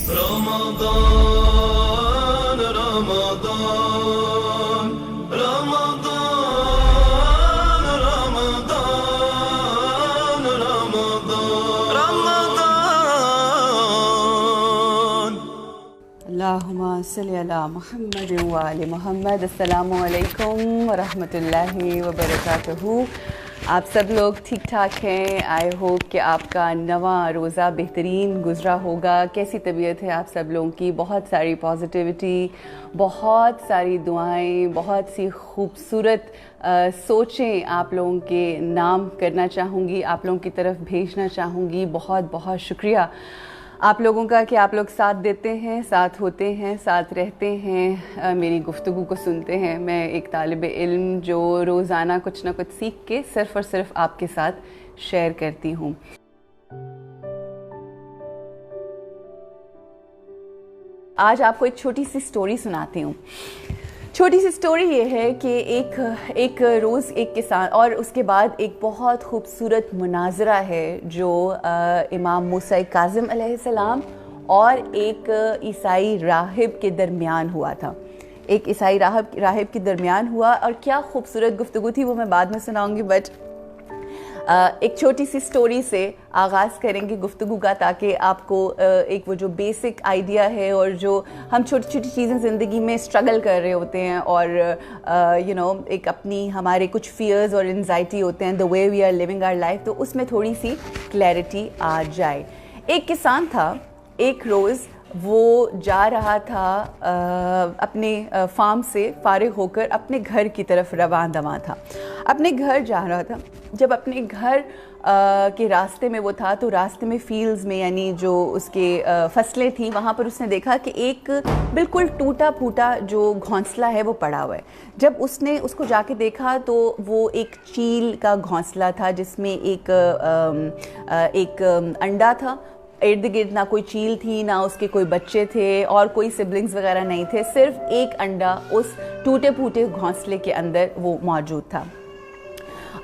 رمضان رمضان رمضان رمضان رمضان رمضان اللہم صلی علی محمد و آل محمد۔ السلام علیکم ورحمۃ اللہ وبرکاتہ۔ آپ سب لوگ ٹھیک ٹھاک ہیں؟ آئی ہوپ کہ آپ کا نواں روزہ بہترین گزرا ہوگا۔ کیسی طبیعت ہے آپ سب لوگوں کی؟ بہت ساری پازیٹیوٹی، بہت ساری دعائیں، بہت سی خوبصورت سوچیں آپ لوگوں کے نام کرنا چاہوں گی، آپ لوگوں کی طرف بھیجنا چاہوں گی۔ بہت بہت شکریہ آپ لوگوں کا کہ آپ لوگ ساتھ دیتے ہیں، ساتھ ہوتے ہیں، ساتھ رہتے ہیں، میری گفتگو کو سنتے ہیں۔ میں ایک طالب علم جو روزانہ کچھ نہ کچھ سیکھ کے صرف اور صرف آپ کے ساتھ شیئر کرتی ہوں۔ آج آپ کو ایک چھوٹی سی سٹوری سناتی ہوں۔ چھوٹی سی سٹوری یہ ہے کہ ایک روز ایک کسان، اور اس کے بعد ایک بہت خوبصورت مناظرہ ہے جو امام موسیٰ کاظم علیہ السلام اور ایک عیسائی راہب کے درمیان ہوا تھا۔ ایک عیسائی راہب کے درمیان ہوا، اور کیا خوبصورت گفتگو تھی وہ میں بعد میں سناؤں گی، بٹ ایک چھوٹی سی سٹوری سے آغاز کریں گے گفتگو کا، تاکہ آپ کو ایک وہ جو بیسک آئیڈیا ہے، اور جو ہم چھوٹی چھوٹی چیزیں زندگی میں اسٹرگل کر رہے ہوتے ہیں، اور ایک اپنی ہمارے کچھ فیئرز اور انزائٹی ہوتے ہیں، the way we are living our life, تو اس میں تھوڑی سی کلیئرٹی آ جائے۔ ایک کسان تھا، ایک روز وہ جا رہا تھا اپنے فارم سے فارغ ہو کر اپنے گھر کی طرف رواں دواں تھا، اپنے گھر جا رہا تھا۔ جب اپنے گھر کے راستے میں وہ تھا، تو راستے میں فیلڈز میں، یعنی جو اس کے فصلیں تھیں، وہاں پر اس نے دیکھا کہ ایک بالکل ٹوٹا پھوٹا جو گھونسلہ ہے وہ پڑا ہوا ہے۔ جب اس نے اس کو جا کے دیکھا تو وہ ایک چیل کا گھونسلہ تھا، جس میں ایک انڈا تھا۔ ارد گرد نہ کوئی چیل تھی، نہ اس کے کوئی بچے تھے، اور کوئی سبلنگز وغیرہ نہیں تھے، صرف ایک انڈا اس ٹوٹے پھوٹے گھونسلے کے اندر وہ موجود تھا۔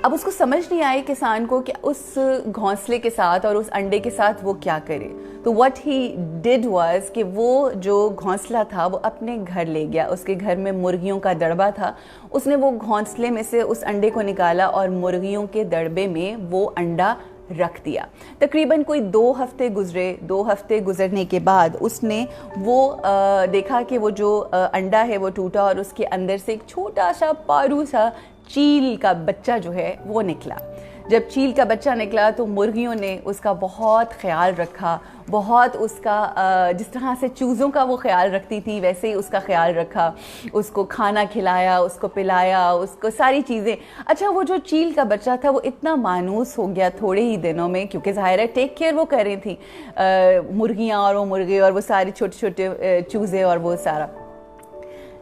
اب اس کو سمجھ نہیں آئی کسان کو کہ اس گھونسلے کے ساتھ اور اس انڈے کے ساتھ وہ کیا کرے۔ تو what he did was کہ وہ جو گھونسلہ تھا وہ اپنے گھر لے گیا۔ اس کے گھر میں مرغیوں کا دڑبہ تھا، اس نے وہ گھونسلے میں سے اس انڈے کو نکالا اور مرغیوں کے دڑبے میں وہ انڈا رکھ دیا۔ تقریباً کوئی 2 ہفتے گزرے۔ 2 ہفتے گزرنے کے بعد اس نے وہ دیکھا کہ وہ جو انڈا ہے وہ ٹوٹا، اور اس کے اندر سے ایک چھوٹا سا پارو سا چیل کا بچہ جو ہے وہ نکلا۔ جب چیل کا بچہ نکلا تو مرغیوں نے اس کا بہت خیال رکھا، بہت اس کا جس طرح سے چوزوں کا وہ خیال رکھتی تھی ویسے ہی اس کا خیال رکھا، اس کو کھانا کھلایا، اس کو پلایا، اس کو ساری چیزیں۔ اچھا، وہ جو چیل کا بچہ تھا وہ اتنا مانوس ہو گیا تھوڑے ہی دنوں میں، کیونکہ ظاہر ہے ٹیک کیئر وہ کر رہی تھیں مرغیاں اور وہ مرغے اور وہ سارے چھوٹے چھوٹے چوزے اور وہ سارا۔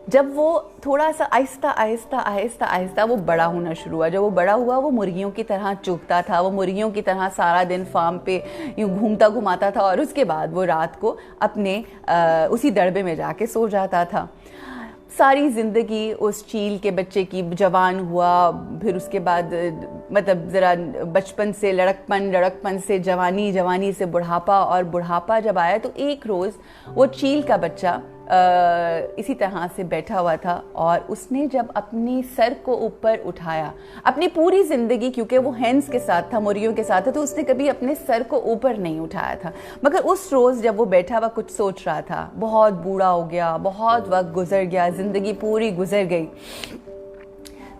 جب وہ تھوڑا سا آہستہ آہستہ آہستہ آہستہ وہ بڑا ہونا شروع ہوا، جب وہ بڑا ہوا وہ مرغیوں کی طرح چوکتا تھا، وہ مرغیوں کی طرح سارا دن فارم پہ یوں گھومتا گھماتا تھا، اور اس کے بعد وہ رات کو اپنے اسی دڑبے میں جا کے سو جاتا تھا۔ ساری زندگی اس چیل کے بچے کی جوان ہوا، پھر اس کے بعد مطلب ذرا بچپن سے لڑکپن سے جوانی سے بڑھاپا، اور بڑھاپا جب آیا تو ایک روز وہ چیل کا بچہ اسی طرح سے بیٹھا ہوا تھا، اور اس نے جب اپنی سر کو اوپر اٹھایا، اپنی پوری زندگی کیونکہ وہ ہینس کے ساتھ تھا، مرغیوں کے ساتھ تھا، تو اس نے کبھی اپنے سر کو اوپر نہیں اٹھایا تھا، مگر اس روز جب وہ بیٹھا ہوا کچھ سوچ رہا تھا، بہت بوڑھا ہو گیا، بہت وقت گزر گیا، زندگی پوری گزر گئی،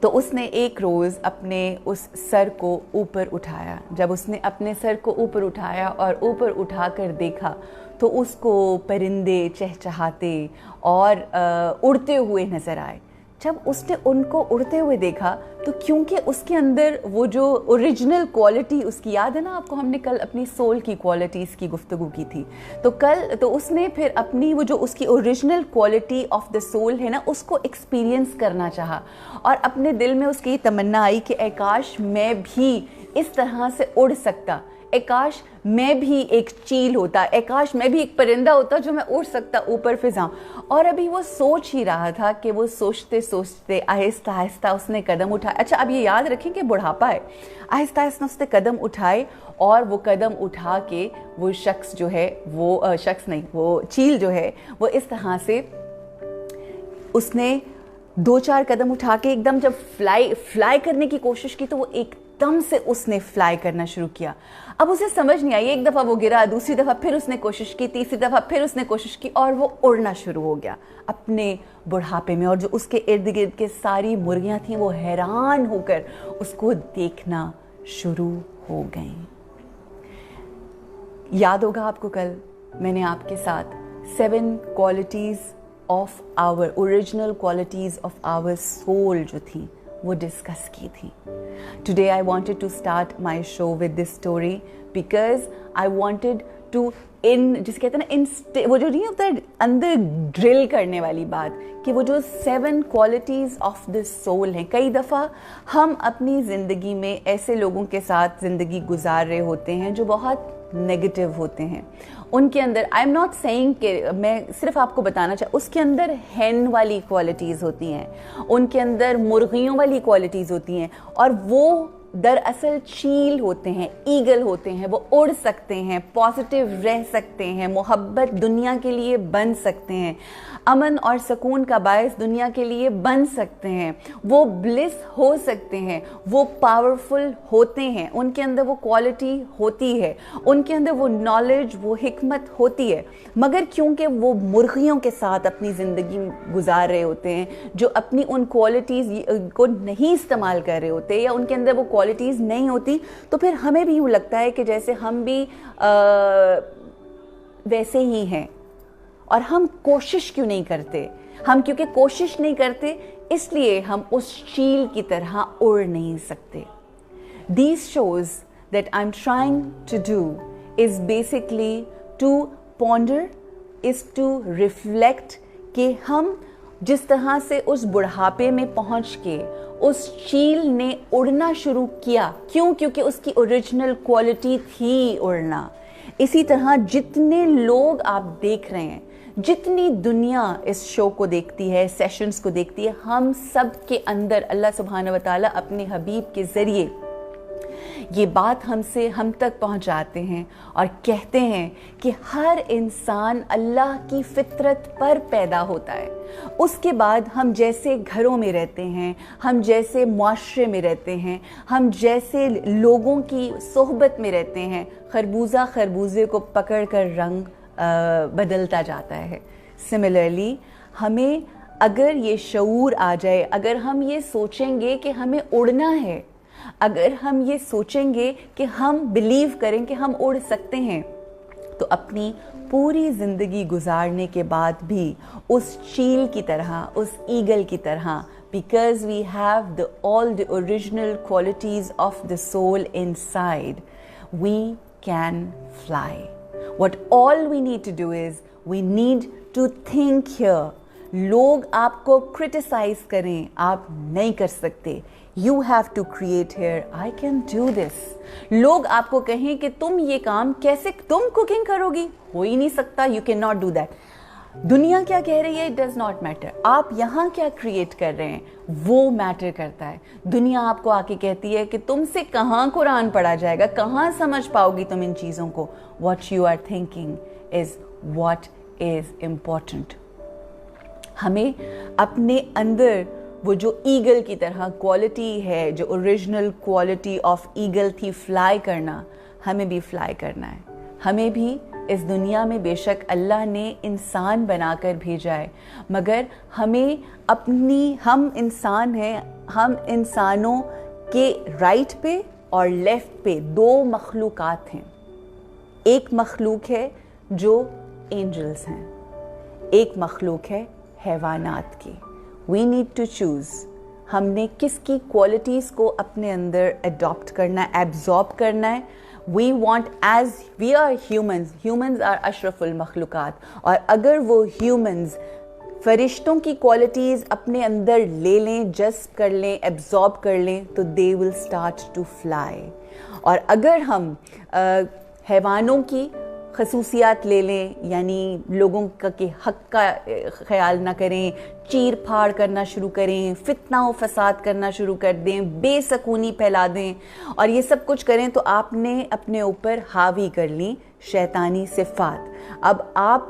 تو اس نے ایک روز اپنے اس سر کو اوپر اٹھایا۔ جب اس نے اپنے سر کو اوپر اٹھایا اور اوپر اٹھا کر دیکھا تو اس کو پرندے چہچہاتے اور اڑتے ہوئے نظر آئے۔ جب اس نے ان کو اڑتے ہوئے دیکھا تو کیونکہ اس کے اندر وہ جو اوریجنل کوالٹی اس کی، یاد ہے نا آپ کو، ہم نے کل اپنی سول کی کوالٹیز کی گفتگو کی تھی، تو اس نے پھر اپنی وہ جو اس کی original quality of the civil ہے نا، اس کو ایکسپیرینس کرنا چاہا، اور اپنے دل میں اس کی تمنا آئی کہ اے کاش میں بھی اس طرح سے اڑ سکتا، اے کاش میں بھی ایک چیل ہوتا، اے کاش میں بھی ایک پرندہ ہوتا جو میں اڑ سکتا اوپر فضا۔ اور ابھی وہ سوچ ہی رہا تھا کہ وہ سوچتے سوچتے آہستہ آہستہ اس نے قدم اٹھائے۔ اچھا اب یہ یاد رکھیں کہ بڑھاپا ہے، آہستہ آہستہ اس نے قدم اٹھائے اور وہ قدم اٹھا کے وہ شخص جو ہے وہ شخص نہیں وہ چیل جو ہے وہ اس طرح سے اس نے 2-4 قدم اٹھا کے ایک دم جب فلائی کرنے کی کوشش کی تو وہ ایک دم سے اس نے فلائی کرنا شروع کیا. اب اسے سمجھ نہیں آئی, ایک دفعہ وہ گرا, دوسری دفعہ پھر اس نے کوشش کی, تیسری دفعہ پھر اس نے کوشش کی اور وہ اڑنا شروع ہو گیا اپنے بڑھاپے میں. اور جو اس کے ارد گرد کے ساری مرغیاں تھیں وہ حیران ہو کر اس کو دیکھنا شروع ہو گئیں. یاد ہوگا آپ کو کل میں نے آپ کے ساتھ 7 qualities of our original qualities of our soul جو تھی وہ ڈسکس کی تھی. Today I wanted to start my show with this story because I wanted to جسے کہتے ہیں نا وہ جو نہیں ہوتا ہے اندر ڈرل کرنے والی بات کہ وہ جو 7 qualities of the soul ہیں. کئی دفعہ ہم اپنی زندگی میں ایسے لوگوں کے ساتھ زندگی گزار رہے ہوتے ہیں جو بہت نیگیٹو ہوتے ہیں. ان کے اندر آئی ایم ناٹ سیئنگ کہ میں صرف آپ کو بتانا اس کے اندر ہین والی کوالٹیز ہوتی ہیں, ان کے اندر مرغیوں والی کوالٹیز ہوتی ہیں اور وہ دراصل چیل ہوتے ہیں, ایگل ہوتے ہیں, وہ اڑ سکتے ہیں, پازیٹیو رہ سکتے ہیں, محبت دنیا کے لیے بن سکتے ہیں, امن اور سکون کا باعث دنیا کے لیے بن سکتے ہیں, وہ بلس ہو سکتے ہیں, وہ پاورفل ہوتے ہیں, ان کے اندر وہ کوالٹی ہوتی ہے, ان کے اندر وہ نالج وہ حکمت ہوتی ہے. مگر کیونکہ وہ مرغیوں کے ساتھ اپنی زندگی گزار رہے ہوتے ہیں جو اپنی ان کوالٹیز کو نہیں استعمال کر رہے ہوتے یا ان کے اندر وہ کوالٹیز نہیں ہوتی, تو پھر ہمیں بھی یوں لگتا ہے کہ جیسے ہم بھی ویسے ہی ہیں. اور ہم کوشش کیوں نہیں کرتے؟ ہم کیونکہ کوشش نہیں کرتے اس لیے ہم اس چیل کی طرح اڑ نہیں سکتے. These shows that I'm trying to do is basically to ponder, is to reflect کہ ہم جس طرح سے اس بڑھاپے میں پہنچ کے اس چیل نے اڑنا شروع کیا, کیونکہ اس کی اوریجنل کوالٹی تھی اڑنا. اسی طرح جتنے لوگ آپ دیکھ رہے ہیں, جتنی دنیا اس شو کو دیکھتی ہے, سیشنز کو دیکھتی ہے, ہم سب کے اندر اللہ سبحانہ وتعالیٰ اپنے حبیب کے ذریعے یہ بات ہم تک پہنچاتے ہیں اور کہتے ہیں کہ ہر انسان اللہ کی فطرت پر پیدا ہوتا ہے. اس کے بعد ہم جیسے گھروں میں رہتے ہیں, ہم جیسے معاشرے میں رہتے ہیں, ہم جیسے لوگوں کی صحبت میں رہتے ہیں, خربوزہ خربوزے کو پکڑ کر رنگ بدلتا جاتا ہے. سملرلی ہمیں اگر یہ شعور آ جائے, اگر ہم یہ سوچیں گے کہ ہمیں اڑنا ہے, اگر ہم یہ سوچیں گے کہ ہم بلیو کریں کہ ہم اڑ سکتے ہیں, تو اپنی پوری زندگی گزارنے کے بعد بھی اس چیل کی طرح, اس ایگل کی طرح, because we have all the original qualities of the soul inside, we can fly. What all we need to do is we need to think here. لوگ آپ کو کرٹیسائز کریں, آپ نہیں کر سکتے. You have to create here. I can do this. لوگ آپ کو کہیں کہ تم یہ کام کیسے, تم کوکنگ کرو گی, ہو ہی نہیں سکتا, you cannot do that. دنیا کیا کہہ رہی ہے, it does not matter. آپ یہاں کیا کریٹ کر رہے ہیں وہ میٹر کرتا ہے. دنیا آپ کو آ کے کہتی ہے کہ تم سے کہاں قرآن پڑھا جائے گا, کہاں سمجھ پاؤ گی تم ان چیزوں کو. What you are thinking is what is important. ہمیں اپنے اندر وہ جو ایگل کی طرح کوالٹی ہے, جو اوریجنل کوالٹی آف ایگل تھی فلائی کرنا, ہمیں بھی فلائی کرنا ہے. ہمیں بھی اس دنیا میں بے شک اللہ نے انسان بنا کر بھیجا ہے, مگر ہمیں ہم انسان ہیں, ہم انسانوں کے رائٹ پہ اور لیفٹ پہ 2 مخلوقات ہیں. ایک مخلوق ہے جو اینجلز ہیں, ایک مخلوق ہے حیوانات کی. We need to choose. ہم نے کس کی کوالٹیز کو اپنے اندر اڈاپٹ کرنا ہے, ایبزارب کرنا ہے. We want, as we are humans are اشرف المخلوقات, اور اگر وہ humans فرشتوں کی کوالٹیز اپنے اندر لے لیں, جذب کر لیں, ایبزارب کر لیں, تو they will start to fly. اور اگر ہم حیوانوں کی خصوصیات لے لیں، یعنی لوگوں کے حق کا خیال نہ کریں، چیر پھاڑ کرنا شروع کریں، فتنہ و فساد کرنا شروع کر دیں، بے سکونی پھیلا دیں، اور یہ سب کچھ کریں تو آپ نے اپنے اوپر حاوی کر لی شیطانی صفات۔ اب آپ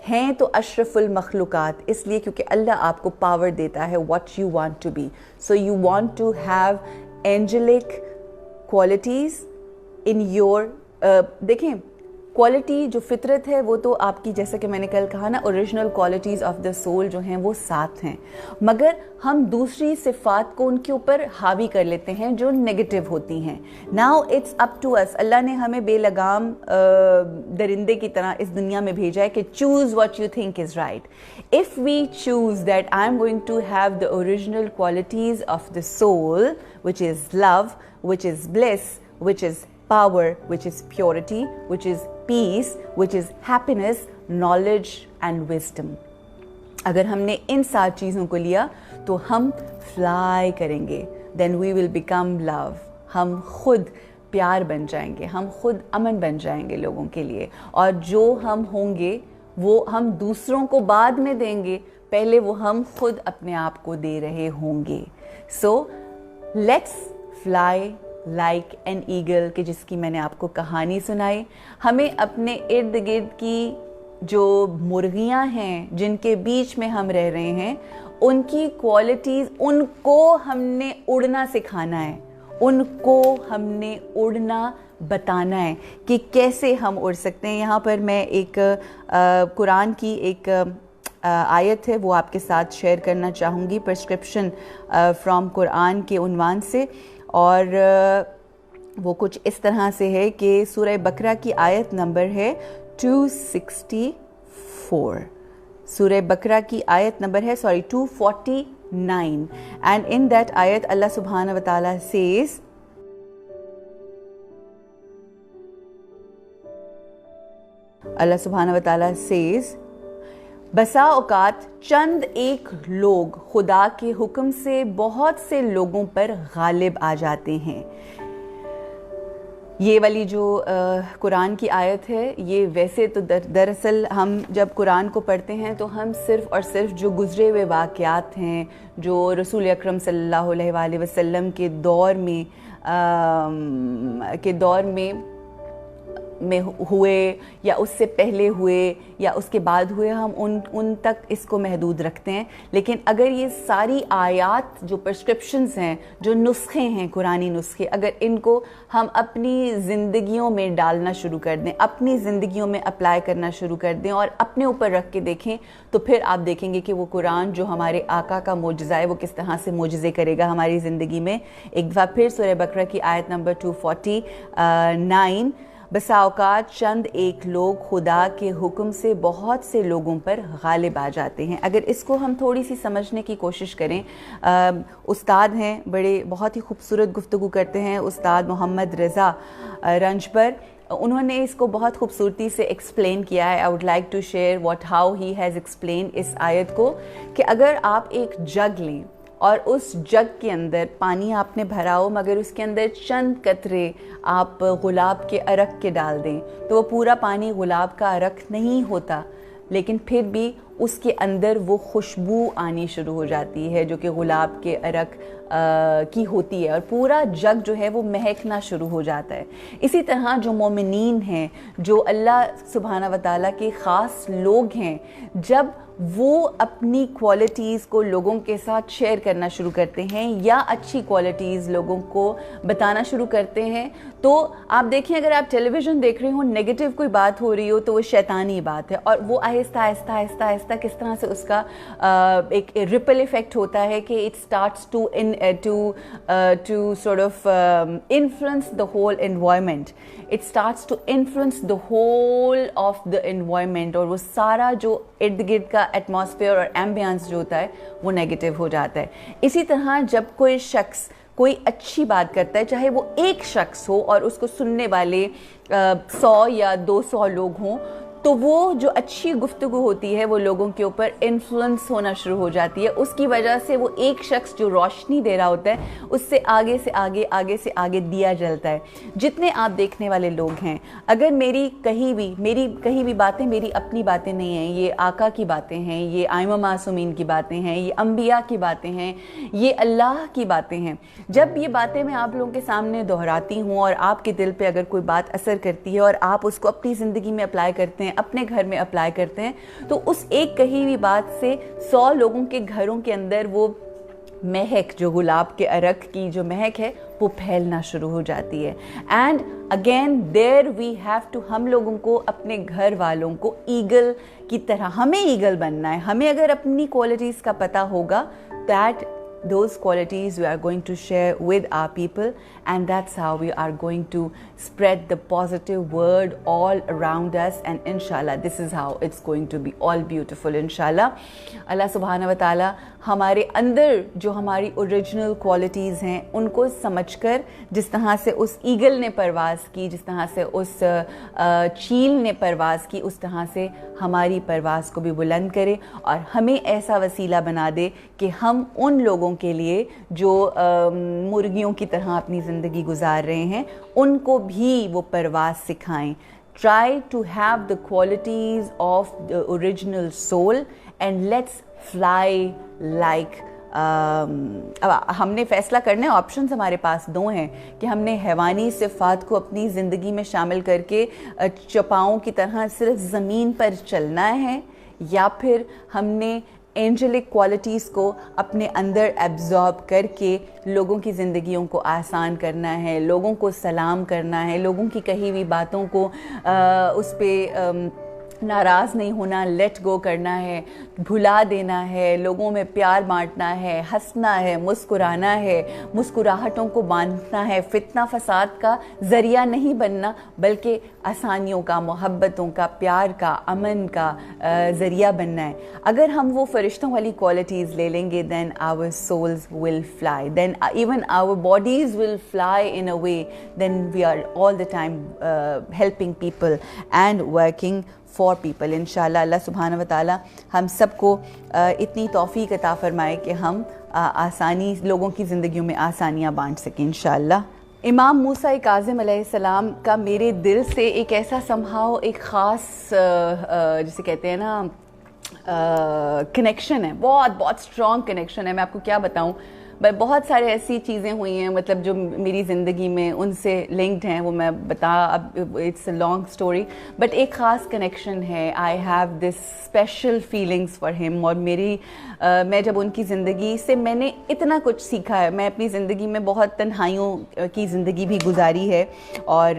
ہیں تو اشرف المخلوقات، اس لیے کیونکہ اللہ آپ کو پاور دیتا ہے what you want to be. So you want to have angelic qualities in your دیکھیں کوالٹی جو فطرت ہے وہ تو آپ کی، جیسا کہ میں نے کل کہا نا، original qualities of the civil جو ہیں وہ 7 ہیں، مگر ہم دوسری صفات کو ان کے اوپر حاوی کر لیتے ہیں جو نیگیٹو ہوتی ہیں۔ ناؤ اٹس اپ ٹو اس، اللہ نے ہمیں بے لگام درندے کی طرح اس دنیا میں بھیجا ہے کہ choose what you think is right. If we choose that I am going to have the original qualities of the soul which is love, which is bliss, which is power, which is purity, which is peace, which is happiness, knowledge and wisdom. اگر ہم نے ان 7 چیزوں کو لیا تو ہم fly کریں گے، then we will become love. ہم خود پیار بن جائیں گے، ہم خود امن بن جائیں گے لوگوں کے لیے، اور جو ہم ہوں گے وہ ہم دوسروں کو بعد میں دیں گے، پہلے وہ ہم خود اپنے آپ کو دے رہے ہوں گے۔ So let's fly like an eagle, کہ جس کی میں نے آپ کو کہانی سنائی۔ ہمیں اپنے ارد گرد کی جو مرغیاں ہیں جن کے بیچ میں ہم رہ رہے ہیں، ان کی کوالٹیز، ان کو ہم نے اڑنا سکھانا ہے، ان کو ہم نے اڑنا بتانا ہے کہ کیسے ہم اڑ سکتے ہیں۔ یہاں پر میں ایک قرآن کی ایک آیت ہے وہ آپ کے ساتھ شیئر کرنا چاہوں گی، پرسکرپشن فرام قرآن کے عنوان سے، اور وہ کچھ اس طرح سے ہے کہ سورہ بقرہ کی آیت نمبر ہے 264، سورہ بقرہ کی آیت نمبر ہے 249، and in that ayat Allah subhanahu wa ta'ala says اللہ سبحانہ و تعالیٰ says بسا اوقات چند ایک لوگ خدا کے حکم سے بہت سے لوگوں پر غالب آ جاتے ہیں۔ یہ والی جو قرآن کی آیت ہے، یہ ویسے تو دراصل ہم جب قرآن کو پڑھتے ہیں تو ہم صرف اور صرف جو گزرے ہوئے واقعات ہیں، جو رسول اکرم صلی اللہ علیہ وآلہ وسلم کے دور میں ہوئے یا اس سے پہلے ہوئے یا اس کے بعد ہوئے، ہم ان تک اس کو محدود رکھتے ہیں۔ لیکن اگر یہ ساری آیات جو پرسکرپشنز ہیں، جو نسخے ہیں، قرآنی نسخے، اگر ان کو ہم اپنی زندگیوں میں ڈالنا شروع کر دیں، اپنی زندگیوں میں اپلائی کرنا شروع کر دیں اور اپنے اوپر رکھ کے دیکھیں، تو پھر آپ دیکھیں گے کہ وہ قرآن جو ہمارے آقا کا معجزہ ہے وہ کس طرح سے معجزے کرے گا ہماری زندگی میں۔ ایک دفعہ پھر سورہ بقرہ کی آیت نمبر 249، بسا اوقات چند ایک لوگ خدا کے حکم سے بہت سے لوگوں پر غالب آ جاتے ہیں۔ اگر اس کو ہم تھوڑی سی سمجھنے کی کوشش کریں، استاد ہیں بڑے، بہت ہی خوبصورت گفتگو کرتے ہیں استاد محمد رضا رنجبر، انہوں نے اس کو بہت خوبصورتی سے ایکسپلین کیا ہے۔ I would like to share what how he has explain اس آیت کو، کہ اگر آپ ایک جگ لیں اور اس جگ کے اندر پانی آپ نے بھرا ہو، مگر اس کے اندر چند قطرے آپ گلاب کے عرق کے ڈال دیں، تو وہ پورا پانی گلاب کا عرق نہیں ہوتا، لیکن پھر بھی اس کے اندر وہ خوشبو آنی شروع ہو جاتی ہے جو کہ گلاب کے عرق کی ہوتی ہے، اور پورا جگ جو ہے وہ مہکنا شروع ہو جاتا ہے۔ اسی طرح جو مومنین ہیں، جو اللہ سبحانہ و تعالیٰ کے خاص لوگ ہیں، جب وہ اپنی کوالٹیز کو لوگوں کے ساتھ شیئر کرنا شروع کرتے ہیں یا اچھی کوالٹیز لوگوں کو بتانا شروع کرتے ہیں، تو آپ دیکھیں اگر آپ ٹیلی ویژن دیکھ رہے ہوں، نیگیٹو کوئی بات ہو رہی ہو تو وہ شیطانی بات ہے، اور وہ آہستہ آہستہ آہستہ آہستہ کس طرح سے اس کا ایک ریپل ایفیکٹ ہوتا ہے کہ it starts to sort of influence the whole environment. It starts to influence the whole of the environment, اور وہ سارا جو ارد گرد کا ایٹماسفیئر اور ایمبینس جو ہوتا ہے وہ نیگیٹو ہو جاتا ہے۔ اسی طرح جب کوئی شخص کوئی اچھی بات کرتا ہے، چاہے وہ ایک شخص ہو اور اس کو سننے والے 100 یا 200 لوگ ہوں، تو وہ جو اچھی گفتگو ہوتی ہے وہ لوگوں کے اوپر انفلوئنس ہونا شروع ہو جاتی ہے. اس کی وجہ سے وہ ایک شخص جو روشنی دے رہا ہوتا ہے اس سے آگے سے آگے آگے سے آگے دیا جلتا ہے. جتنے آپ دیکھنے والے لوگ ہیں, اگر میری کہیں بھی باتیں میری اپنی باتیں نہیں ہیں, یہ آقا کی باتیں ہیں, یہ ائمہ معصومین کی باتیں ہیں, یہ انبیاء کی باتیں ہیں, یہ اللہ کی باتیں ہیں. جب یہ باتیں میں آپ لوگوں کے سامنے دہراتی ہوں اور آپ کے دل پہ اگر کوئی بات اثر کرتی ہے اور آپ اس کو اپنی زندگی میں اپلائی کرتے ہیں, اپنے گھر میں اپلائی کرتے ہیں, تو اس ایک کہی ہوئی بات سے 100 لوگوں کے گھروں کے اندر وہ مہک, جو گلاب کے عرق کی جو مہک ہے, وہ پھیلنا شروع ہو جاتی ہے. And again there we have to, ہم لوگوں کو اپنے گھر والوں کو ایگل کی طرح, ہمیں ایگل بننا ہے. ہمیں اگر اپنی کوالٹیز کا پتہ ہوگا, that those qualities we are going to share with our people, and that's how we are going to spread the positive word all around us, and inshallah this is how it's going to be all beautiful inshallah. Allah subhanahu wa ta'ala ہمارے اندر جو ہماری original qualities ہیں ان کو سمجھ کر, جس طرح سے اس ایگل نے پرواز کی, جس طرح سے اس چیل نے پرواز کی, اس طرح سے ہماری پرواز کو بھی بلند کرے اور ہمیں ایسا وسیلہ بنا دے کہ ہم ان لوگوں کے لیے جو مرغیوں کی طرح اپنی زندگی گزار رہے ہیں ان کو بھی وہ پرواز سکھائیں. Try to have the qualities of the original soul and let's fly like ہم نے فیصلہ کرنا ہے. آپشنز ہمارے پاس 2 ہیں کہ ہم نے حیوانی صفات کو اپنی زندگی میں شامل کر کے چپاؤں کی طرح صرف زمین پر چلنا ہے, یا پھر ہم نے اینجلک کوالٹیز کو اپنے اندر ایبزارب کر کے لوگوں کی زندگیوں کو آسان کرنا ہے, لوگوں کو سلام کرنا ہے, لوگوں کی کہی ہوئی باتوں کو اس پہ ناراض نہیں ہونا, لیٹ گو کرنا ہے, بھلا دینا ہے, لوگوں میں پیار بانٹنا ہے, ہنسنا ہے, مسکرانا ہے, مسکراہٹوں کو باندھنا ہے, فتنہ فساد کا ذریعہ نہیں بننا بلکہ آسانیوں کا, محبتوں کا, پیار کا, امن کا ذریعہ بننا ہے. اگر ہم وہ فرشتوں والی کوالٹیز لے لیں گے, then our souls will fly, then even our bodies will fly in a way, then we are all the time helping people and working for people. انشاءاللہ اللہ سبحانہ و تعالی ہم سب کو اتنی توفیق عطا فرمائے کہ ہم آسانی, لوگوں کی زندگیوں میں آسانیاں بانٹ سکیں انشاءاللہ. امام موسیٰ کاظم علیہ السلام کا میرے دل سے ایک ایسا سمہاؤ, ایک خاص جسے کہتے ہیں نا کنیکشن ہے, بہت بہت اسٹرانگ کنیکشن ہے. میں آپ کو کیا بتاؤں, بہت سارے ایسی چیزیں ہوئی ہیں مطلب جو میری زندگی میں ان سے لنکڈ ہیں, وہ میں اب it's a long story, but ایک خاص کنیکشن ہے. I have this special feelings for ہم, اور میں جب ان کی زندگی سے میں نے اتنا کچھ سیکھا ہے. میں اپنی زندگی میں بہت تنہائیوں کی زندگی بھی گزاری ہے, اور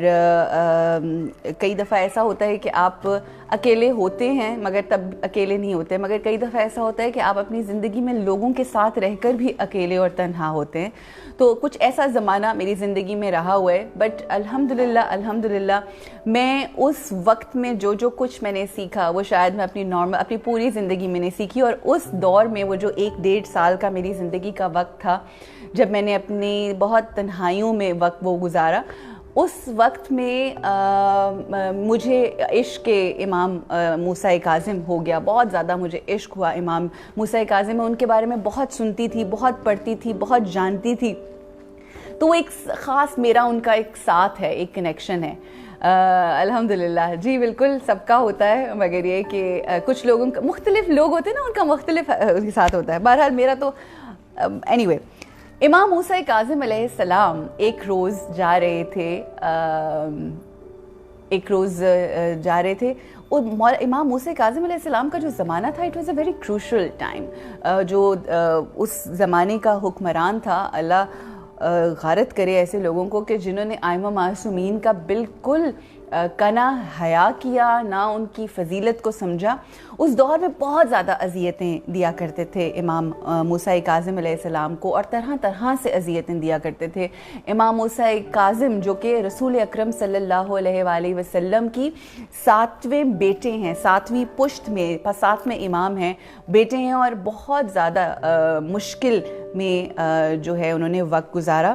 کئی دفعہ ایسا ہوتا ہے کہ آپ اکیلے ہوتے ہیں مگر تب اکیلے نہیں ہوتے, مگر کئی دفعہ ایسا ہوتا ہے کہ آپ اپنی زندگی میں لوگوں کے ساتھ رہ کر بھی اکیلے اور تنہا ہوتے ہیں. تو کچھ ایسا زمانہ میری زندگی میں رہا ہوا ہے, بٹ الحمدللہ میں اس وقت میں جو کچھ میں نے سیکھا وہ شاید میں اپنی پوری زندگی میں نہیں سیکھی. اور اس دور میں وہ جو 1-1.5 سال کا میری زندگی کا وقت تھا جب میں نے اپنی بہت تنہائیوں میں وقت وہ گزارا, اس وقت میں مجھے عشق امام موسیٰ کاظم ہو گیا. بہت زیادہ مجھے عشق ہوا امام موسیٰ کاظم. میں ان کے بارے میں بہت سنتی تھی, بہت پڑھتی تھی, بہت جانتی تھی. تو وہ ایک خاص میرا ان کا ایک ساتھ ہے, ایک کنیکشن ہے الحمدللہ. جی بالکل سب کا ہوتا ہے, مگر یہ کہ کچھ لوگوں کا, مختلف لوگ ہوتے ہیں نا, ان کا مختلف ساتھ ہوتا ہے. بہرحال میرا تو اینی وے, امام موسیٰ کاظم علیہ السلام ایک روز جا رہے تھے. امام موسیٰ کاظم علیہ السلام کا جو زمانہ تھا, it was a very crucial time. جو اس زمانے کا حکمران تھا, اللہ غارت کرے ایسے لوگوں کو کہ جنہوں نے ائمہ معصومین کا بالکل کنا حیا کیا, نہ ان کی فضیلت کو سمجھا. اس دور میں بہت زیادہ اذیتیں دیا کرتے تھے امام موسیٰ کاظم علیہ السلام کو, اور طرح طرح سے اذیتیں دیا کرتے تھے. امام موسیٰ کاظم جو کہ رسول اکرم صلی اللہ علیہ وآلہ وسلم کی 7ویں بیٹے ہیں, 7ویں پشت میں 7ویں امام ہیں, بیٹے ہیں, اور بہت زیادہ مشکل میں جو ہے انہوں نے وقت گزارا.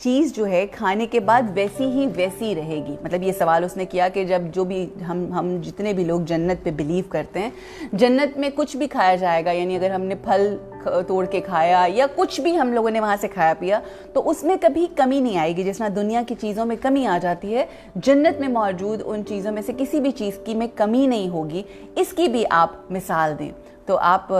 چیز جو ہے کھانے کے بعد ویسی ہی ویسی رہے گی. مطلب یہ سوال اس نے کیا کہ جب جو بھی ہم جتنے بھی لوگ جنت پہ بلیو کرتے ہیں, جنت میں کچھ بھی کھایا جائے گا, یعنی اگر ہم نے پھل توڑ کے کھایا یا کچھ بھی ہم لوگوں نے وہاں سے کھایا پیا تو اس میں کبھی کمی نہیں آئے گی. جس طرح دنیا کی چیزوں میں کمی آ جاتی ہے, جنت میں موجود ان چیزوں میں سے کسی بھی چیز کی میں کمی نہیں ہوگی. اس کی بھی آپ مثال دیں. تو آپ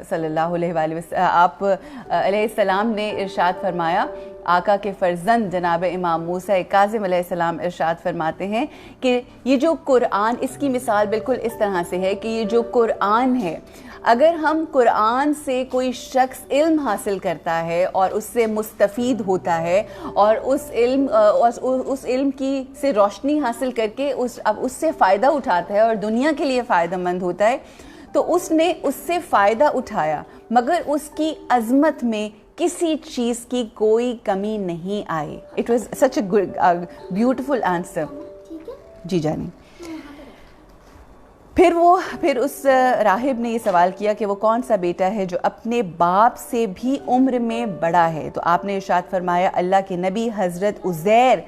صلی اللہ علیہ وآلہ وسلم آپ علیہ السلام نے ارشاد فرمایا, آقا کے فرزند جناب امام موسیٰ کاظم علیہ السلام ارشاد فرماتے ہیں کہ یہ جو قرآن, اس کی مثال بالکل اس طرح سے ہے کہ یہ جو قرآن ہے, اگر ہم قرآن سے کوئی شخص علم حاصل کرتا ہے اور اس سے مستفید ہوتا ہے اور اس علم کی سے روشنی حاصل کر کے اس سے فائدہ اٹھاتا ہے اور دنیا کے لیے فائدہ مند ہوتا ہے, تو اس نے اس سے فائدہ اٹھایا مگر اس کی عظمت میں کسی چیز کی کوئی کمی نہیں آئی. It was such a beautiful answer. جی جانی. پھر اس راہب نے یہ سوال کیا کہ وہ کون سا بیٹا ہے جو اپنے باپ سے بھی عمر میں بڑا ہے؟ تو آپ نے ارشاد فرمایا, اللہ کے نبی حضرت عزیر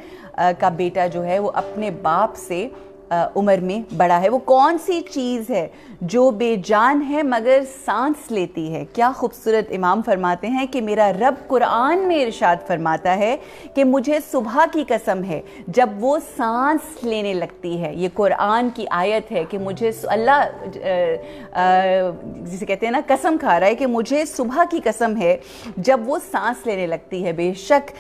کا بیٹا جو ہے وہ اپنے باپ سے عمر میں بڑا ہے. وہ کون سی چیز ہے جو بے جان ہے مگر سانس لیتی ہے؟ کیا خوبصورت امام فرماتے ہیں کہ میرا رب قرآن میں ارشاد فرماتا ہے کہ مجھے صبح کی قسم ہے جب وہ سانس لینے لگتی ہے. یہ قرآن کی آیت ہے کہ مجھے اللہ جسے کہتے ہیں نا قسم کھا رہا ہے کہ مجھے صبح کی قسم ہے جب وہ سانس لینے لگتی ہے. بے شک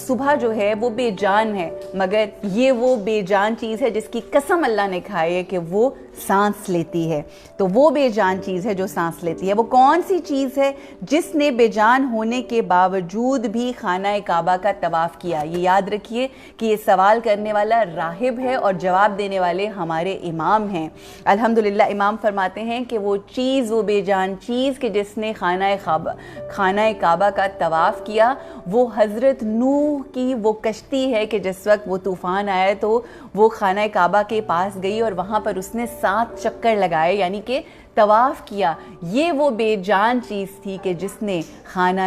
صبح جو ہے وہ بے جان ہے مگر یہ وہ بے جان چیز ہے جس کی قسم اللہ نے کھائی ہے کہ وہ سانس لیتی ہے. تو وہ بے جان چیز ہے جو سانس لیتی ہے. وہ کون سی چیز ہے جس نے بے جان ہونے کے باوجود بھی خانہ کعبہ کا طواف کیا؟ یہ یاد رکھیے کہ یہ سوال کرنے والا راہب ہے اور جواب دینے والے ہمارے امام ہیں. الحمدللہ امام فرماتے ہیں کہ وہ چیز, وہ بے جان چیز کہ جس نے خانہ کعبہ کا طواف کیا, وہ حضرت نوح کی وہ کشتی ہے کہ جس وقت وہ طوفان آیا تو وہ خانہ کعبہ کے پاس گئی اور وہاں پر اس نے 7 چکر لگائے, یعنی کہ طواف کیا. یہ وہ بے جان چیز تھی کہ جس نے خانہ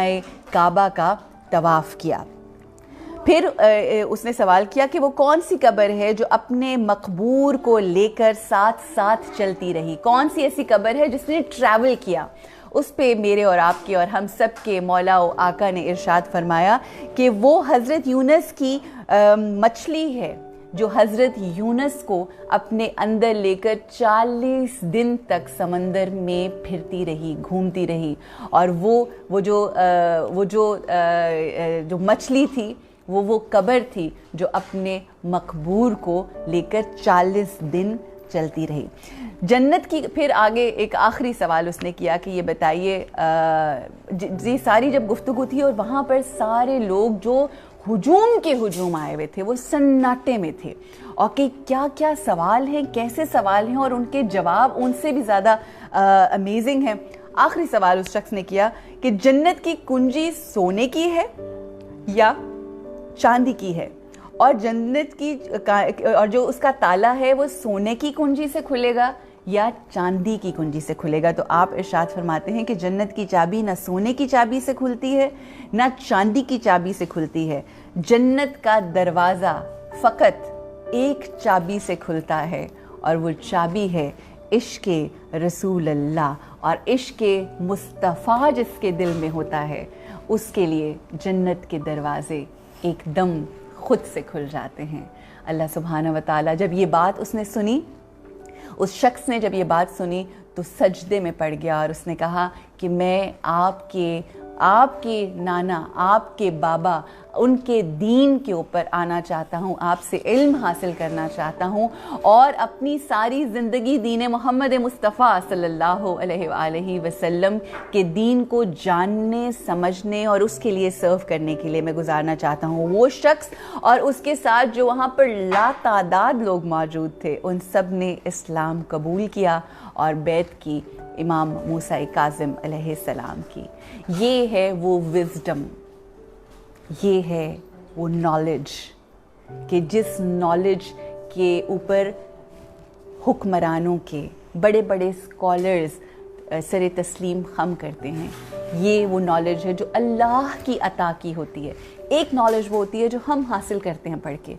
کعبہ کا طواف کیا. پھر اس نے سوال کیا کہ وہ کون سی قبر ہے جو اپنے مقبور کو لے کر ساتھ ساتھ چلتی رہی؟ کون سی ایسی قبر ہے جس نے ٹریول کیا؟ اس پہ میرے اور آپ کے اور ہم سب کے مولا و آقا نے ارشاد فرمایا کہ وہ حضرت یونس کی مچھلی ہے جو حضرت یونس کو اپنے اندر لے کر 40 دن تک سمندر میں پھرتی رہی, گھومتی رہی. اور وہ جو مچھلی تھی وہ قبر تھی جو اپنے مقبور کو لے کر 40 دن چلتی رہی. جنت کی پھر آگے ایک آخری سوال اس نے کیا کہ یہ بتائیے, یہ ساری جب گفتگو تھی اور وہاں پر سارے لوگ جو ہجوم آئے ہوئے تھے وہ سناٹے میں تھے, اور کہ کیا کیا سوال ہیں, کیسے سوال ہیں, اور ان کے جواب ان سے بھی زیادہ امیزنگ ہیں. آخری سوال اس شخص نے کیا کہ جنت کی کنجی سونے کی ہے یا چاندی کی ہے؟ اور جنت کی اور جو اس کا تالا ہے وہ سونے کی کنجی سے کھلے گا یا چاندی کی کنجی سے کھلے گا؟ تو آپ ارشاد فرماتے ہیں کہ جنت کی چابی نہ سونے کی چابی سے کھلتی ہے نہ چاندی کی چابی سے کھلتی ہے. جنت کا دروازہ فقط ایک چابی سے کھلتا ہے اور وہ چابی ہے عشق رسول اللہ. اور عشق مصطفیٰ جس کے دل میں ہوتا ہے اس کے لیے جنت کے دروازے ایک دم خود سے کھل جاتے ہیں. اللہ سبحانہ و تعالیٰ جب یہ بات اس نے سنی, اس شخص نے جب یہ بات سنی تو سجدے میں پڑ گیا اور اس نے کہا کہ میں آپ کے نانا, آپ کے بابا, ان کے دین کے اوپر آنا چاہتا ہوں, آپ سے علم حاصل کرنا چاہتا ہوں اور اپنی ساری زندگی دین محمد مصطفیٰ صلی اللہ علیہ وآلہ وسلم کے دین کو جاننے, سمجھنے اور اس کے لیے سرو کرنے کے لیے میں گزارنا چاہتا ہوں. وہ شخص اور اس کے ساتھ جو وہاں پر لا تعداد لوگ موجود تھے ان سب نے اسلام قبول کیا اور بیعت کی امام موسیٰ کاظم علیہ السلام کی. یہ ہے وہ وزڈم, یہ ہے وہ نالج کہ جس نالج کے اوپر حکمرانوں کے بڑے بڑے اسکالرز سر تسلیم خم کرتے ہیں. یہ وہ نالج ہے جو اللہ کی عطا کی ہوتی ہے. ایک نالج وہ ہوتی ہے جو ہم حاصل کرتے ہیں پڑھ کے،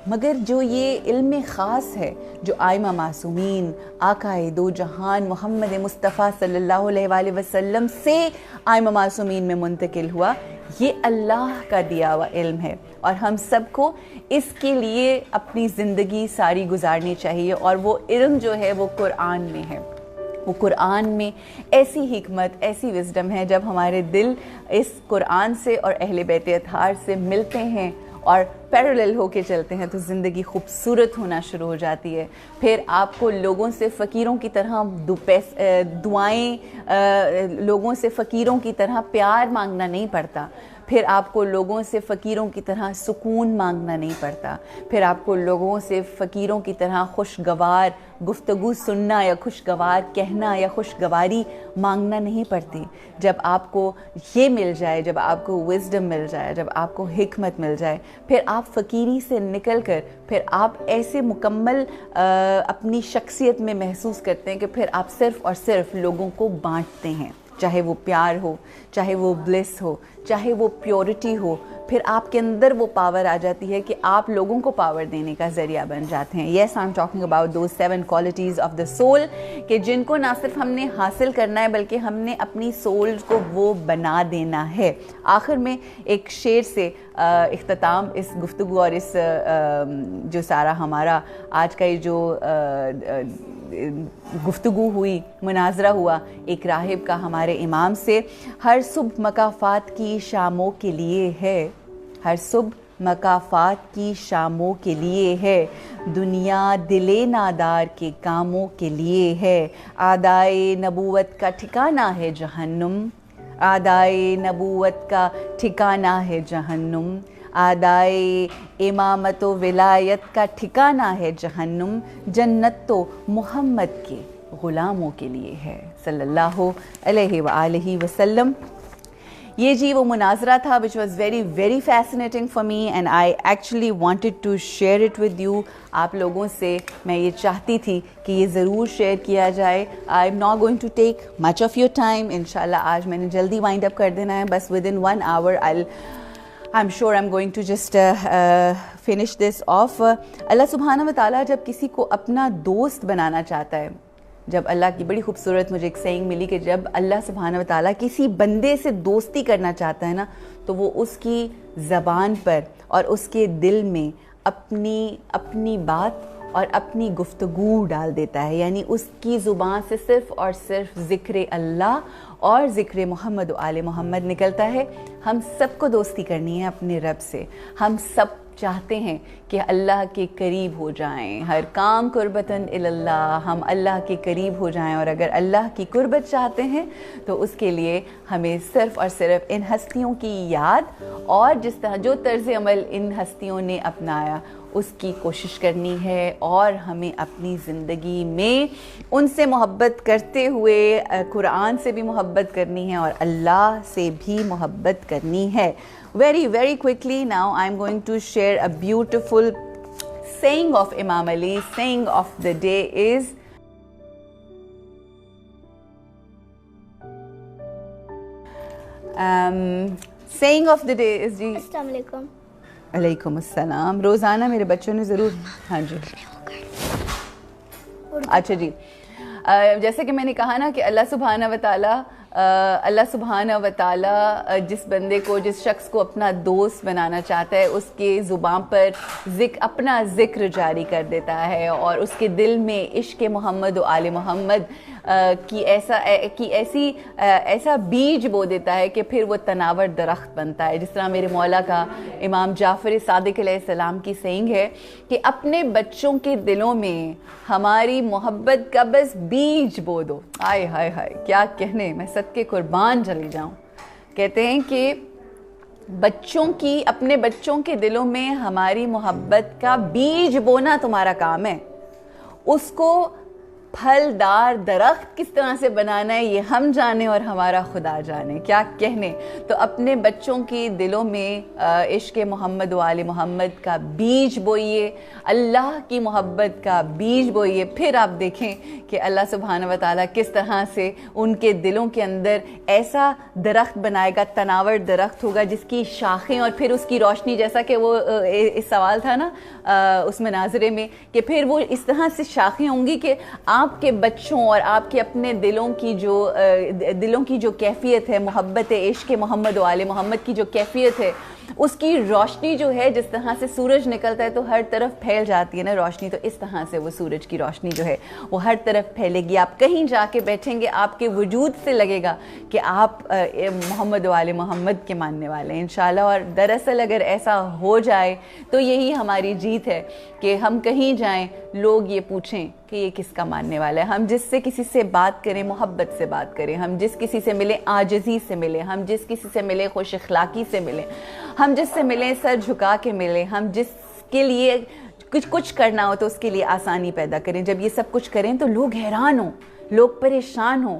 مگر جو یہ علم خاص ہے جو آئمہ معصومین آقائے دو جہان محمد مصطفیٰ صلی اللہ علیہ وآلہ وسلم سے آئمہ معصومین میں منتقل ہوا، یہ اللہ کا دیا ہوا علم ہے، اور ہم سب کو اس کے لیے اپنی زندگی ساری گزارنی چاہیے. اور وہ علم جو ہے وہ قرآن میں ہے. وہ قرآن میں ایسی حکمت، ایسی وزڈم ہے، جب ہمارے دل اس قرآن سے اور اہل بیت اطہار سے ملتے ہیں اور پیرالل ہو کے چلتے ہیں تو زندگی خوبصورت ہونا شروع ہو جاتی ہے. پھر آپ کو لوگوں سے فقیروں کی طرح دعائیں، لوگوں سے فقیروں کی طرح پیار مانگنا نہیں پڑتا. پھر آپ کو لوگوں سے فقیروں کی طرح سکون مانگنا نہیں پڑتا. پھر آپ کو لوگوں سے فقیروں کی طرح خوشگوار گفتگو سننا یا خوشگوار کہنا یا خوشگواری مانگنا نہیں پڑتی. جب آپ کو یہ مل جائے، جب آپ کو وزڈم مل جائے، جب آپ کو حکمت مل جائے، پھر آپ فقیری سے نکل کر پھر آپ ایسے مکمل اپنی شخصیت میں محسوس کرتے ہیں کہ پھر آپ صرف اور صرف لوگوں کو بانٹتے ہیں، چاہے وہ پیار ہو، چاہے وہ بلس ہو، چاہے وہ پیورٹی ہو. پھر آپ کے اندر وہ پاور آ جاتی ہے کہ آپ لوگوں کو پاور دینے کا ذریعہ بن جاتے ہیں. Yes, I am talking about those 7 qualities of the soul, کہ جن کو نہ صرف ہم نے حاصل کرنا ہے بلکہ ہم نے اپنی سول کو وہ بنا دینا ہے. آخر میں ایک شعر سے اختتام اس گفتگو اور اس جو سارا ہمارا آج کا یہ جو گفتگو ہوئی، مناظرہ ہوا ایک راہب کا ہمارے امام سے. ہر صبح مکافات کی شاموں کے لیے ہے، ہر صبح مکافات کی شاموں کے لیے ہے، دنیا دل نادار کے کاموں کے لیے ہے. آدائے نبوت کا ٹھکانہ ہے جہنم، آدائے نبوت کا ٹھکانہ ہے جہنم، آدائے امامت و ولایت کا ٹھکانہ ہے جہنم، جنت تو محمد کے غلاموں کے لیے ہے صلی اللہ علیہ وآلہ وسلم. یہ جی وہ مناظرہ تھا which was very very fascinating for me and I actually wanted to share it with you. آپ لوگوں سے میں یہ چاہتی تھی کہ یہ ضرور شیئر کیا جائے. I'm not going to take much of your time. انشاءاللہ آج میں نے جلدی وائنڈ اپ کر دینا ہے، بس within 1 hour I'm sure I'm going to just finish this off. اللہ سبحانہ و تعالیٰ جب کسی کو اپنا دوست بنانا چاہتا ہے، جب اللہ کی بڑی خوبصورت مجھے ایک سینگ ملی کہ جب اللہ سبحانہ و تعالیٰ کسی بندے سے دوستی کرنا چاہتا ہے نا تو وہ اس کی زبان پر اور اس کے دل میں اپنی بات اور اپنی گفتگو ڈال دیتا ہے. یعنی اس کی زبان سے صرف اور صرف ذکر اللہ اور ذکر محمد و آل محمد نکلتا ہے. ہم سب کو دوستی کرنی ہے اپنے رب سے. ہم سب چاہتے ہیں کہ اللہ کے قریب ہو جائیں، ہر کام قربتاً اللہ، ہم اللہ کے قریب ہو جائیں. اور اگر اللہ کی قربت چاہتے ہیں تو اس کے لیے ہمیں صرف اور صرف ان ہستیوں کی یاد اور جس طرح جو طرز عمل ان ہستیوں نے اپنایا اس کی کوشش کرنی ہے، اور ہمیں اپنی زندگی میں ان سے محبت کرتے ہوئے قرآن سے بھی محبت کرنی ہے اور اللہ سے بھی محبت کرنی ہے. Very very quickly now I'm going to share a beautiful saying of Imam Ali. Saying of the day is saying of the day is جی السلام علیکم. علیکم السلام. روزانہ میرے بچوں نے ضرور ہاں جی اچھا جی جیسے کہ میں نے کہا نا کہ اللہ سبحانہ و تعالیٰ جس بندے کو، جس شخص کو اپنا دوست بنانا چاہتا ہے اس کے زبان پر اپنا ذکر جاری کر دیتا ہے اور اس کے دل میں عشق محمد و آل محمد کی ایسا بیج بو دیتا ہے کہ پھر وہ تناور درخت بنتا ہے. جس طرح میرے مولا کا امام جعفر صادق علیہ السلام کی سینگ ہے کہ اپنے بچوں کے دلوں میں ہماری محبت کا بس بیج بو دو. ہائے ہائے ہائے کیا کہنے، میں صدقے قربان چلی جاؤں. کہتے ہیں کہ اپنے بچوں کے دلوں میں ہماری محبت کا بیج بونا تمہارا کام ہے. اس کو پھلدار درخت کس طرح سے بنانا ہے یہ ہم جانیں اور ہمارا خدا جانے، کیا کہنے۔ تو اپنے بچوں کے دلوں میں عشق محمد و آل محمد کا بیج بوئیے، اللہ کی محبت کا بیج بوئیے، پھر آپ دیکھیں کہ اللہ سبحانہ و تعالیٰ کس طرح سے ان کے دلوں کے اندر ایسا درخت بنائے گا، تناور درخت ہوگا جس کی شاخیں اور پھر اس کی روشنی، جیسا کہ وہ اس سوال تھا نا اس مناظرے میں، کہ پھر وہ اس طرح سے شاخیں ہوں گی کہ آپ کے بچوں اور آپ کے اپنے دلوں کی جو کیفیت ہے، محبت عشق محمد و آل محمد کی جو کیفیت ہے، اس کی روشنی جو ہے، جس طرح سے سورج نکلتا ہے تو ہر طرف پھیل جاتی ہے نا روشنی، تو اس طرح سے وہ سورج کی روشنی جو ہے وہ ہر طرف پھیلے گی۔ آپ کہیں جا کے بیٹھیں گے، آپ کے وجود سے لگے گا کہ آپ محمد و آل محمد کے ماننے والے ہیں انشاءاللہ۔ اور دراصل اگر ایسا ہو جائے تو یہی ہماری جیت ہے کہ ہم کہیں جائیں لوگ یہ پوچھیں کہ یہ کس کا ماننے والا ہے۔ ہم جس سے کسی سے بات کریں محبت سے بات کریں، ہم جس کسی سے ملیں عاجزی سے ملیں، ہم جس کسی سے ملیں خوش اخلاقی سے ملیں، ہم جس سے ملیں سر جھکا کے ملیں، ہم جس کے لیے کچھ کرنا ہو تو اس کے لیے آسانی پیدا کریں۔ جب یہ سب کچھ کریں تو لوگ حیران ہوں، لوگ پریشان ہوں،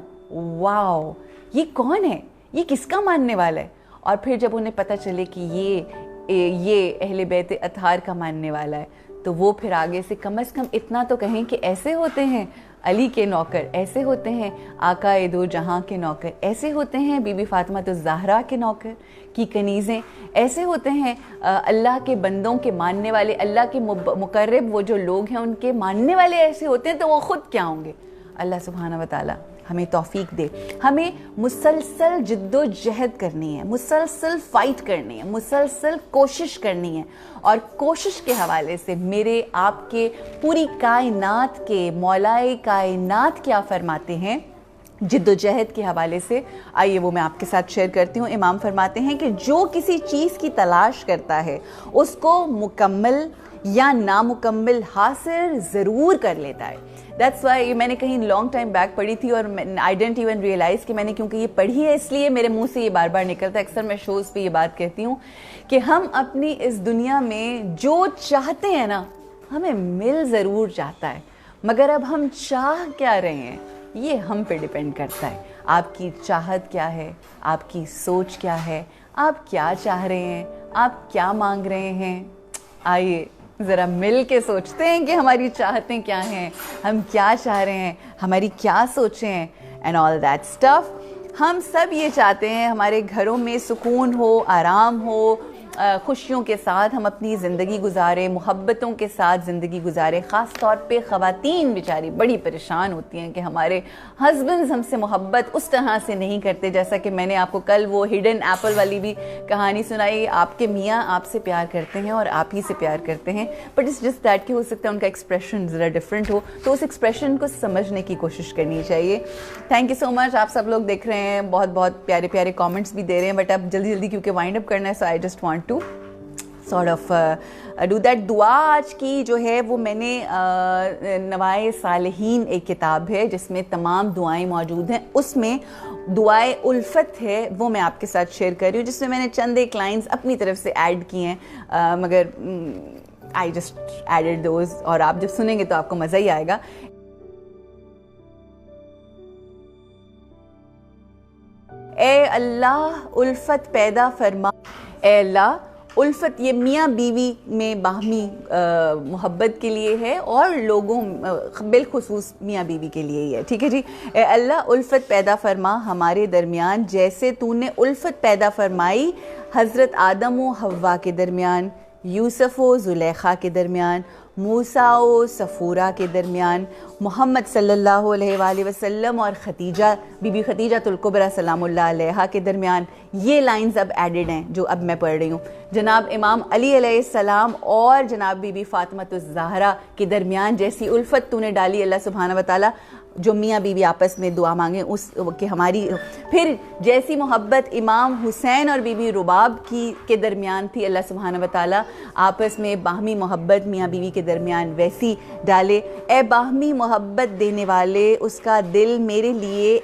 واو یہ کون ہے، یہ کس کا ماننے والا ہے۔ اور پھر جب انہیں پتہ چلے کہ یہ اہل بیت اطہار کا ماننے والا ہے تو وہ پھر آگے سے کم از کم اتنا تو کہیں کہ ایسے ہوتے ہیں علی کے نوکر، ایسے ہوتے ہیں آقا دو جہاں کے نوکر، ایسے ہوتے ہیں بی بی فاطمہ الزہرا کے نوکر کی کنیزیں، ایسے ہوتے ہیں اللہ کے بندوں کے ماننے والے، اللہ کے مقرب وہ جو لوگ ہیں ان کے ماننے والے ایسے ہوتے ہیں، تو وہ خود کیا ہوں گے۔ اللہ سبحانہ و تعالیٰ ہمیں توفیق دے۔ ہمیں مسلسل جد و جہد کرنی ہے، مسلسل فائٹ کرنی ہے، مسلسل کوشش کرنی ہے۔ اور کوشش کے حوالے سے میرے آپ کے پوری کائنات کے مولائے کائنات کیا فرماتے ہیں جد و جہد کے حوالے سے، آئیے وہ میں آپ کے ساتھ شیئر کرتی ہوں۔ امام فرماتے ہیں کہ جو کسی چیز کی تلاش کرتا ہے اس کو مکمل یا نامکمل حاصل ضرور کر لیتا ہے۔ دیٹس وائی یہ میں نے کہیں لانگ ٹائم بیک پڑھی تھی اور آئی ڈنٹ ایون ریئلائز کہ میں نے کیونکہ یہ پڑھی ہے اس لیے میرے منہ سے یہ بار بار نکلتا ہے۔ اکثر میں شوز پہ یہ بات کہتی ہوں کہ ہم اپنی اس دنیا میں جو چاہتے ہیں نا ہمیں مل ضرور جاتا ہے، مگر اب ہم چاہ کیا رہے ہیں یہ ہم پہ ڈیپینڈ کرتا ہے۔ آپ کی چاہت کیا ہے، آپ کی سوچ کیا ہے، آپ کیا چاہ رہے ہیں، آپ کیا مانگ رہے ہیں۔ آئیے ذرا مل کے سوچتے ہیں کہ ہماری چاہتیں کیا ہیں، ہم کیا چاہ رہے ہیں، ہماری کیا سوچیں ہیں اینڈ آل دیٹ اسٹف۔ ہم سب یہ چاہتے ہیں ہمارے گھروں میں سکون ہو، آرام ہو، خوشیوں کے ساتھ ہم اپنی زندگی گزاریں، محبتوں کے ساتھ زندگی گزاریں۔ خاص طور پہ خواتین بیچاری بڑی پریشان ہوتی ہیں کہ ہمارے ہسبینڈز ہم سے محبت اس طرح سے نہیں کرتے، جیسا کہ میں نے آپ کو کل وہ ہڈن ایپل والی بھی کہانی سنائی۔ آپ کے میاں آپ سے پیار کرتے ہیں اور آپ ہی سے پیار کرتے ہیں، بٹ اٹس جسٹ دیٹ کہ ہو سکتا ہے ان کا ایکسپریشن ذرا ڈفرینٹ ہو، تو اس ایکسپریشن کو سمجھنے کی کوشش کرنی چاہیے۔ تھینک یو سو مچ، آپ سب لوگ دیکھ رہے ہیں، بہت بہت پیارے پیارے کامنٹس بھی دے رہے ہیں، بٹ اب جلدی جلدی کیونکہ وائنڈ اپ کرنا ہے، so I just want to sort of do that۔ دعا آج کی جو ہے وہ میں نے نوائے صالحین ایک کتاب ہے جس میں تمام دعائیں موجود ہیں، اس میں دعائے الفت ہے، وہ میں آپ کے ساتھ شیئر کر رہی ہوں، جس میں میں نے چند ایک لائنز اپنی طرف سے ایڈ کی ہیں، مگر I just added those، اور آپ جب سنیں گے تو آپ کو مزہ ہی آئے گا۔ اے اللہ الفت پیدا فرما، اے اللہ الفت، یہ میاں بیوی میں باہمی محبت کے لیے ہے اور لوگوں بالخصوص میاں بیوی کے لیے ہی ہے، ٹھیک ہے جی۔ اے اللہ الفت پیدا فرما ہمارے درمیان، جیسے تو نے الفت پیدا فرمائی حضرت آدم و حوا کے درمیان، یوسف و زلیخا کے درمیان، موسیٰ و صفورہ کے درمیان، محمد صلی اللہ علیہ وآلہ وسلم اور خدیجہ بی بی خدیجۃ الکبریٰ سلام اللہ علیہا کے درمیان۔ یہ لائنز اب ایڈڈ ہیں جو اب میں پڑھ رہی ہوں۔ جناب امام علی علیہ السلام اور جناب بی بی فاطمہ الزہرا کے درمیان جیسی الفت تو نے ڈالی اللہ سبحانہ و تعالیٰ، جو میاں بیوی آپس میں دعا مانگیں اس کہ ہماری، پھر جیسی محبت امام حسین اور بی بی رباب کے درمیان تھی، اللہ سبحانہ و تعالیٰ آپس میں باہمی محبت میاں بیوی کے درمیان ویسی ڈالے۔ اے باہمی محبت دینے والے، اس کا دل میرے لیے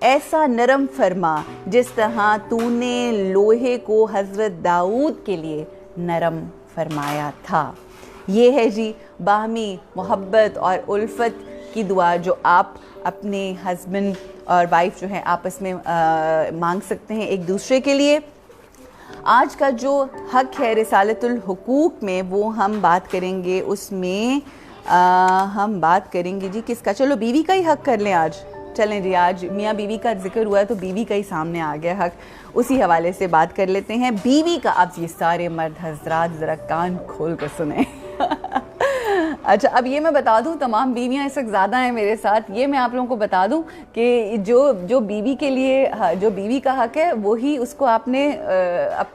ایسا نرم فرما جس طرح تو نے لوہے کو حضرت داؤد کے لیے نرم فرمایا تھا۔ یہ ہے جی باہمی محبت اور الفت کی دعا جو آپ اپنے ہسبینڈ اور وائف جو ہیں آپس میں مانگ سکتے ہیں ایک دوسرے کے لیے. آج کا جو حق ہے رسالت الحقوق میں وہ ہم بات کریں گے, اس میں ہم بات کریں گے جی کس کا, چلو بیوی کا ہی حق کر لیں آج. چلیں جی, آج میاں بیوی کا ذکر ہوا ہے تو بیوی کا ہی سامنے آ گیا حق, اسی حوالے سے بات کر لیتے ہیں بیوی کا. اب یہ سارے مرد حضرات ذرا کان کھول کر سنیں. اچھا, اب یہ میں بتا دوں, تمام بیویاں اس وقت زیادہ ہیں میرے ساتھ, یہ میں آپ لوگوں کو بتا دوں کہ جو بیوی کے لیے جو بیوی کا حق ہے وہی اس کو آپ نے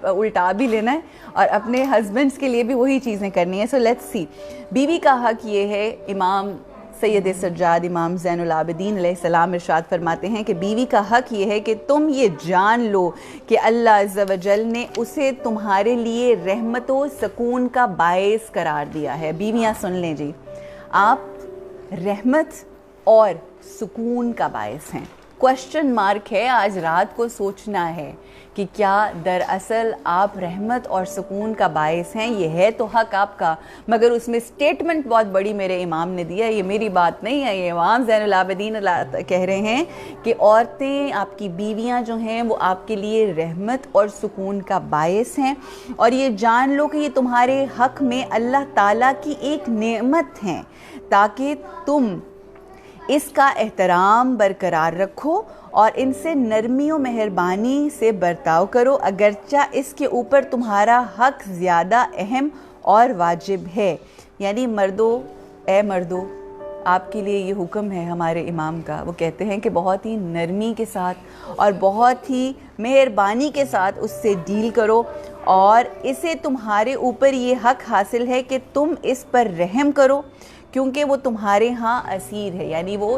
الٹا بھی لینا ہے اور اپنے ہسبینڈس کے لیے بھی وہی چیزیں کرنی ہیں. سو لیٹس سی, بیوی کا حق یہ ہے, امام سید سجاد امام زین العابدین علیہ السلام ارشاد فرماتے ہیں کہ بیوی کا حق یہ ہے کہ تم یہ جان لو کہ اللہ عز و جل نے اسے تمہارے لیے رحمت و سکون کا باعث قرار دیا ہے. بیویاں سن لیں جی, آپ رحمت اور سکون کا باعث ہیں. کوشچن مارک ہے, آج رات کو سوچنا ہے کہ کیا دراصل آپ رحمت اور سکون کا باعث ہیں. یہ ہے تو حق آپ کا, مگر اس میں سٹیٹمنٹ بہت بڑی میرے امام نے دیا, یہ میری بات نہیں ہے, یہ امام زین العابدین کہہ رہے ہیں کہ عورتیں, آپ کی بیویاں جو ہیں وہ آپ کے لیے رحمت اور سکون کا باعث ہیں, اور یہ جان لو کہ یہ تمہارے حق میں اللہ تعالیٰ کی ایک نعمت ہیں تاکہ تم اس کا احترام برقرار رکھو اور ان سے نرمی و مہربانی سے برتاؤ کرو, اگرچہ اس کے اوپر تمہارا حق زیادہ اہم اور واجب ہے. یعنی مردو, اے مردو, آپ کے لیے یہ حکم ہے ہمارے امام کا. وہ کہتے ہیں کہ بہت ہی نرمی کے ساتھ اور بہت ہی مہربانی کے ساتھ اس سے ڈیل کرو, اور اسے تمہارے اوپر یہ حق حاصل ہے کہ تم اس پر رحم کرو کیونکہ وہ تمہارے ہاں اسیر ہے. یعنی وہ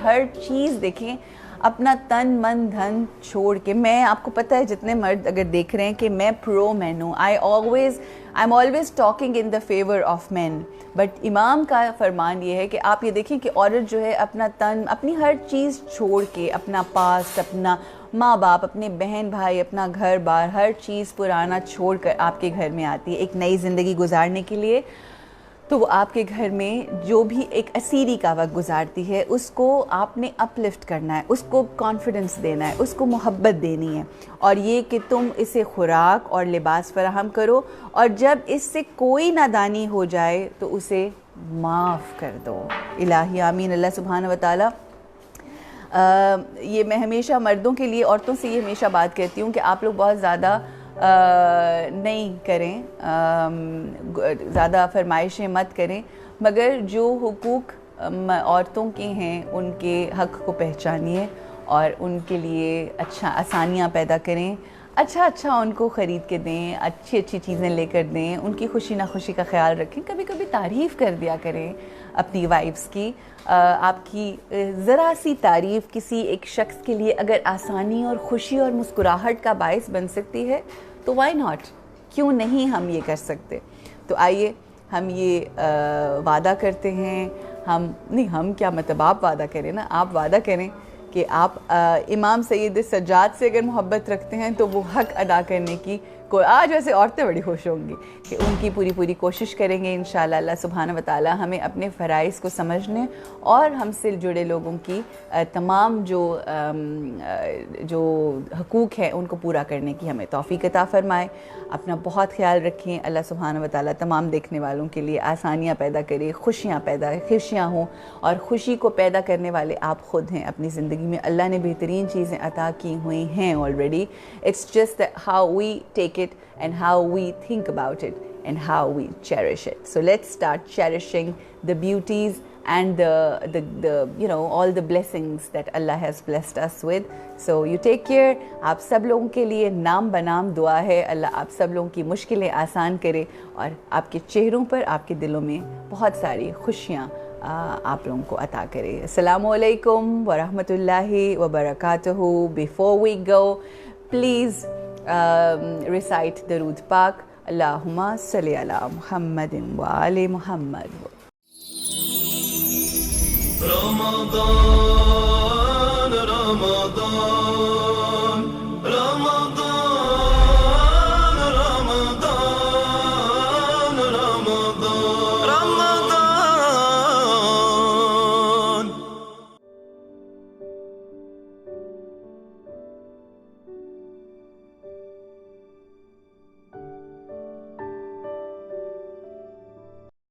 ہر چیز دیکھیں اپنا تن من دھن چھوڑ کے. میں آپ کو پتہ ہے جتنے مرد اگر دیکھ رہے ہیں کہ میں پرو مین ہوں, I am always talking in the favour of men, but امام کا فرمان یہ ہے کہ آپ یہ دیکھیں کہ عورت جو ہے اپنا تن, اپنی ہر چیز چھوڑ کے, اپنا پاس, اپنا ماں باپ, اپنے بہن بھائی, اپنا گھر بار, ہر چیز پرانا چھوڑ کر آپ کے گھر میں آتی ہے ایک نئی زندگی گزارنے کے لیے. تو وہ آپ کے گھر میں جو بھی ایک اسیری کا وقت گزارتی ہے اس کو آپ نے اپ لفٹ کرنا ہے, اس کو کانفیڈنس دینا ہے, اس کو محبت دینی ہے, اور یہ کہ تم اسے خوراک اور لباس فراہم کرو, اور جب اس سے کوئی نادانی ہو جائے تو اسے معاف کر دو. الہی آمین. اللہ سبحانہ و تعالیٰ, یہ میں ہمیشہ مردوں کے لیے, عورتوں سے یہ ہمیشہ بات کہتی ہوں کہ آپ لوگ بہت زیادہ نہیں کریں, زیادہ فرمائشیں مت کریں, مگر جو حقوق عورتوں کے ہیں ان کے حق کو پہچانیے اور ان کے لیے اچھا آسانیاں پیدا کریں, اچھا ان کو خرید کے دیں, اچھی چیزیں لے کر دیں, ان کی خوشی ناخوشی کا خیال رکھیں, کبھی کبھی تعریف کر دیا کریں اپنی وائفز کی. آپ کی ذرا سی تعریف کسی ایک شخص کے لیے اگر آسانی اور خوشی اور مسکراہٹ کا باعث بن سکتی ہے تو وائی ناٹ, کیوں نہیں ہم یہ کر سکتے. تو آئیے ہم یہ وعدہ کرتے ہیں, ہم کیا مطلب آپ وعدہ کریں نا, آپ وعدہ کریں کہ آپ امام سید سجاد سے اگر محبت رکھتے ہیں تو وہ حق ادا کرنے کی آج ویسے عورتیں بڑی خوش ہوں گی کہ ان کی پوری کوشش کریں گے انشاءاللہ. اللہ سبحانہ و تعالی ہمیں اپنے فرائض کو سمجھنے اور ہم سے جڑے لوگوں کی تمام جو حقوق ہیں ان کو پورا کرنے کی ہمیں توفیق عطا فرمائے. اپنا بہت خیال رکھیں. اللہ سبحانہ و تعالی تمام دیکھنے والوں کے لیے آسانیاں پیدا کرے, خوشیاں ہوں, اور خوشی کو پیدا کرنے والے آپ خود ہیں. اپنی زندگی میں اللہ نے بہترین چیزیں عطا کی ہوئی ہیں already. It's just that how we take it and how we think about it and how we cherish it. So let's start cherishing the beauties and the all the blessings that Allah has blessed us with. So you take care. آپ سب لوگوں کے لیے نام بنام دعا ہے, اللہ آپ سب لوگوں کی مشکلیں آسان کرے اور آپ کے چہروں پر, آپ کے دلوں میں بہت ساری خوشیاں آپ لوگوں کو عطا کرے. السلام علیکم ورحمۃ اللہ وبرکاتہ. Before we go, please recite درود پاک. اللہم صلی علی محمد و آل محمد. رمضان